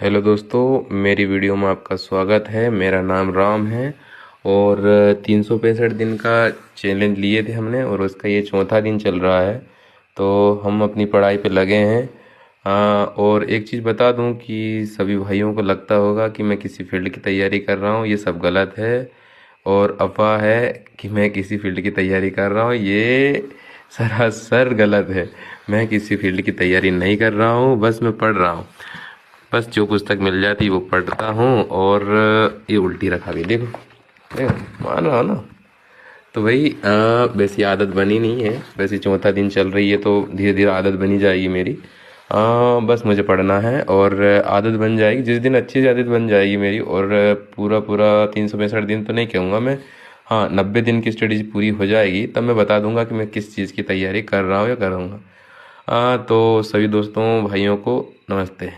Hello दोस्तों, मेरी video में आपका स्वागत है। मेरा नाम राम है और 365 दिन का चैलेंज लिए थे हमने और उसका ये चौथा दिन चल रहा है। तो हम अपनी पढ़ाई पे लगे हैं। और एक चीज़ बता दूं कि सभी भाइयों को लगता होगा कि मैं किसी फील्ड की तैयारी कर रहा हूं, ये सब गलत है और अफवाह है कि मैं किसी फील्ड की तैयारी कर रहा हूं, ये सरासर गलत है। मैं किसी फील्ड की तैयारी नहीं कर रहा हूं, बस मैं पढ़ रहा हूं। बस जो पुस्तक मिल जाती वो पढ़ता हूँ। और ये उल्टी रखा भी, देखो देखो, मान रहा हो ना। तो भाई वैसी आदत बनी नहीं है, वैसे चौथा दिन चल रही है तो धीरे धीरे आदत बनी जाएगी मेरी। बस मुझे पढ़ना है और आदत बन जाएगी जिस दिन अच्छी सी आदत बन जाएगी मेरी। और पूरा पूरा 365 दिन तो नहीं कहूँगा मैं, हाँ 90 दिन की स्टडी पूरी हो जाएगी तब मैं बता दूंगा कि मैं किस चीज़ की तैयारी कर रहा हूँ या करूँगा। तो सभी दोस्तों भाइयों को नमस्ते।